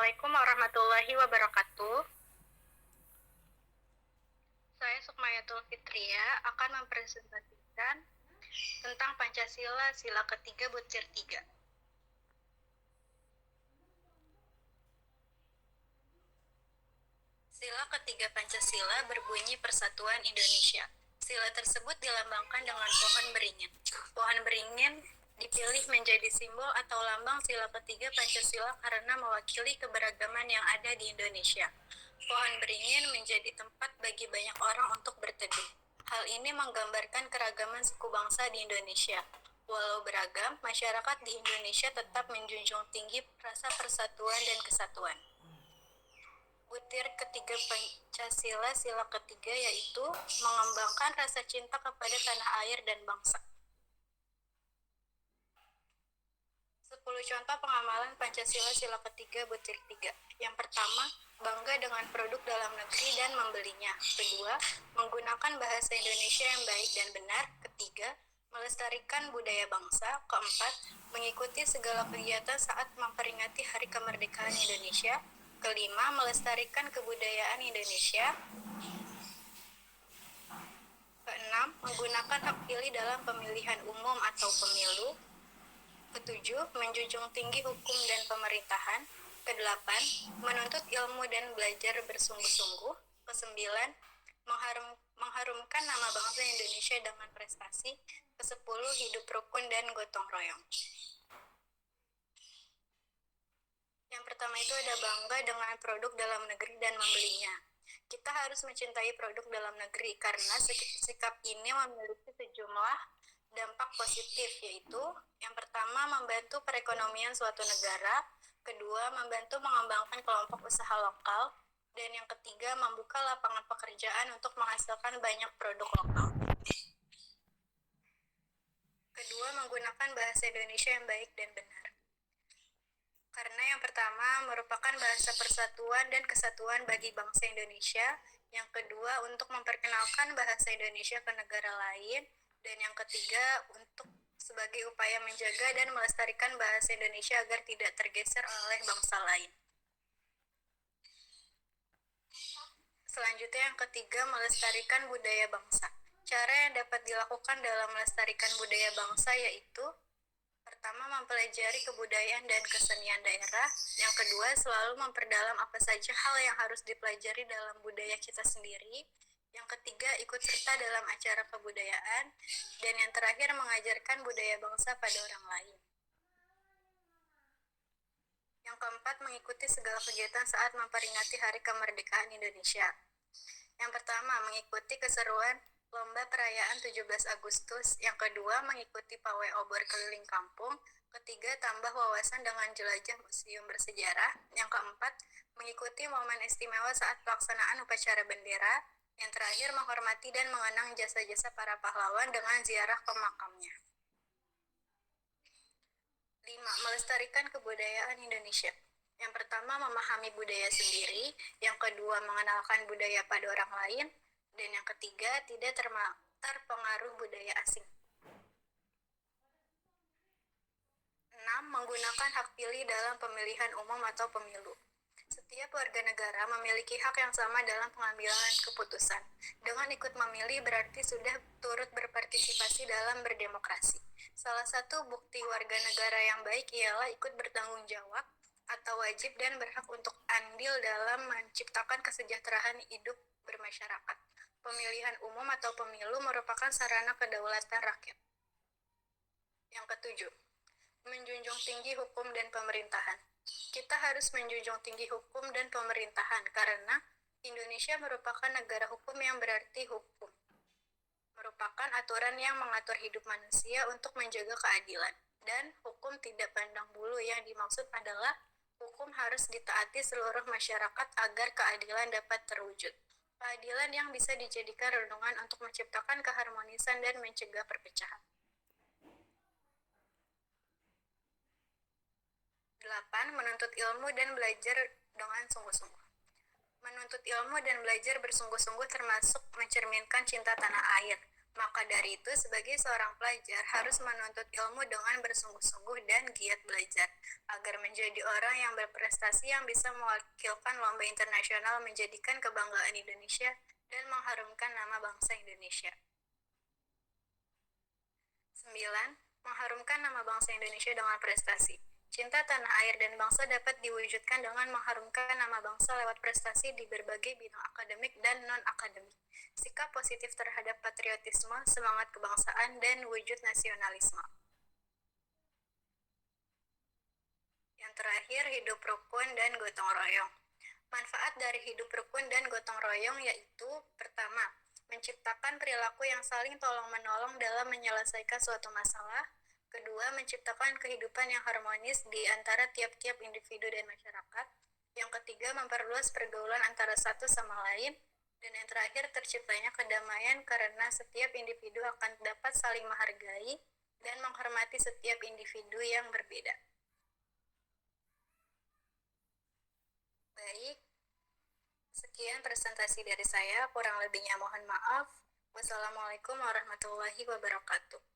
Assalamualaikum warahmatullahi wabarakatuh. Saya Sukmayatul Fitria akan mempresentasikan tentang Pancasila sila ketiga butir 3. Sila ketiga Pancasila berbunyi Persatuan Indonesia. Sila tersebut dilambangkan dengan pohon beringin. Pohon beringin dipilih menjadi simbol atau lambang sila ketiga Pancasila karena mewakili keberagaman yang ada di Indonesia. Pohon beringin menjadi tempat bagi banyak orang untuk berteduh. Hal ini menggambarkan keragaman suku bangsa di Indonesia. Walau beragam, masyarakat di Indonesia tetap menjunjung tinggi rasa persatuan dan kesatuan. Butir ketiga Pancasila sila ketiga yaitu mengembangkan rasa cinta kepada tanah air dan bangsa. 10 contoh pengamalan Pancasila sila ketiga butir 3. Yang pertama, bangga dengan produk dalam negeri dan membelinya. Kedua, menggunakan bahasa Indonesia yang baik dan benar. Ketiga, melestarikan budaya bangsa. Keempat, mengikuti segala kegiatan saat memperingati Hari Kemerdekaan Indonesia. Kelima, melestarikan kebudayaan Indonesia. Keenam, menggunakan hak pilih dalam pemilihan umum atau pemilu. Ketujuh, menjunjung tinggi hukum dan pemerintahan. Kedelapan, menuntut ilmu dan belajar bersungguh-sungguh. Kesembilan, mengharumkan nama bangsa Indonesia dengan prestasi. Kesepuluh, hidup rukun dan gotong royong. Yang pertama itu ada bangga dengan produk dalam negeri dan membelinya. Kita harus mencintai produk dalam negeri karena sikap ini memiliki sejumlah dampak positif, yaitu yang pertama membantu perekonomian suatu negara, kedua membantu mengembangkan kelompok usaha lokal, dan yang ketiga membuka lapangan pekerjaan untuk menghasilkan banyak produk lokal. Kedua, menggunakan bahasa Indonesia yang baik dan benar. Karena yang pertama merupakan bahasa persatuan dan kesatuan bagi bangsa Indonesia, yang kedua untuk memperkenalkan bahasa Indonesia ke negara lain, dan yang ketiga untuk sebagai upaya menjaga dan melestarikan bahasa Indonesia agar tidak tergeser oleh bangsa lain. Selanjutnya yang ketiga, melestarikan budaya bangsa. Cara yang dapat dilakukan dalam melestarikan budaya bangsa yaitu pertama, mempelajari kebudayaan dan kesenian daerah. Yang kedua, selalu memperdalam apa saja hal yang harus dipelajari dalam budaya kita sendiri. Yang ketiga, ikut serta dalam acara kebudayaan. Dan yang terakhir, mengajarkan budaya bangsa pada orang lain. Yang keempat, mengikuti segala kegiatan saat memperingati Hari Kemerdekaan Indonesia. Yang pertama, mengikuti keseruan Lomba Perayaan 17 Agustus. Yang kedua, mengikuti pawai obor keliling kampung. Ketiga, tambah wawasan dengan jelajah museum bersejarah. Yang keempat, mengikuti momen istimewa saat pelaksanaan upacara bendera. Yang terakhir, menghormati dan mengenang jasa-jasa para pahlawan dengan ziarah ke makamnya. 5. Melestarikan kebudayaan Indonesia. Yang pertama, memahami budaya sendiri. Yang kedua, mengenalkan budaya pada orang lain. Dan yang ketiga, tidak terpengaruh budaya asing. 6. Menggunakan hak pilih dalam pemilihan umum atau pemilu. Setiap warga negara memiliki hak yang sama dalam pengambilan keputusan. Dengan ikut memilih berarti sudah turut berpartisipasi dalam berdemokrasi. Salah satu bukti warga negara yang baik ialah ikut bertanggung jawab atau wajib dan berhak untuk andil dalam menciptakan kesejahteraan hidup bermasyarakat. Pemilihan umum atau pemilu merupakan sarana kedaulatan rakyat. Yang ketujuh, menjunjung tinggi hukum dan pemerintahan. Kita harus menjunjung tinggi hukum dan pemerintahan karena Indonesia merupakan negara hukum yang berarti hukum merupakan aturan yang mengatur hidup manusia untuk menjaga keadilan. Dan hukum tidak pandang bulu, yang dimaksud adalah hukum harus ditaati seluruh masyarakat agar keadilan dapat terwujud. Keadilan yang bisa dijadikan renungan untuk menciptakan keharmonisan dan mencegah perpecahan. 8. Menuntut ilmu dan belajar dengan sungguh-sungguh. Menuntut ilmu dan belajar bersungguh-sungguh termasuk mencerminkan cinta tanah air. Maka dari itu, sebagai seorang pelajar harus menuntut ilmu dengan bersungguh-sungguh dan giat belajar, agar menjadi orang yang berprestasi yang bisa mewakilkan lomba internasional, menjadikan kebanggaan Indonesia, dan mengharumkan nama bangsa Indonesia. 9. Mengharumkan nama bangsa Indonesia dengan prestasi. Cinta tanah air dan bangsa dapat diwujudkan dengan mengharumkan nama bangsa lewat prestasi di berbagai bidang akademik dan non-akademik. Sikap positif terhadap patriotisme, semangat kebangsaan, dan wujud nasionalisme. Yang terakhir, hidup rukun dan gotong royong. Manfaat dari hidup rukun dan gotong royong yaitu: pertama, menciptakan perilaku yang saling tolong-menolong dalam menyelesaikan suatu masalah. Kedua, menciptakan kehidupan yang harmonis di antara tiap-tiap individu dan masyarakat. Yang ketiga, memperluas pergaulan antara satu sama lain. Dan yang terakhir, terciptanya kedamaian karena setiap individu akan dapat saling menghargai dan menghormati setiap individu yang berbeda. Baik, sekian presentasi dari saya, kurang lebihnya mohon maaf. Wassalamualaikum warahmatullahi wabarakatuh.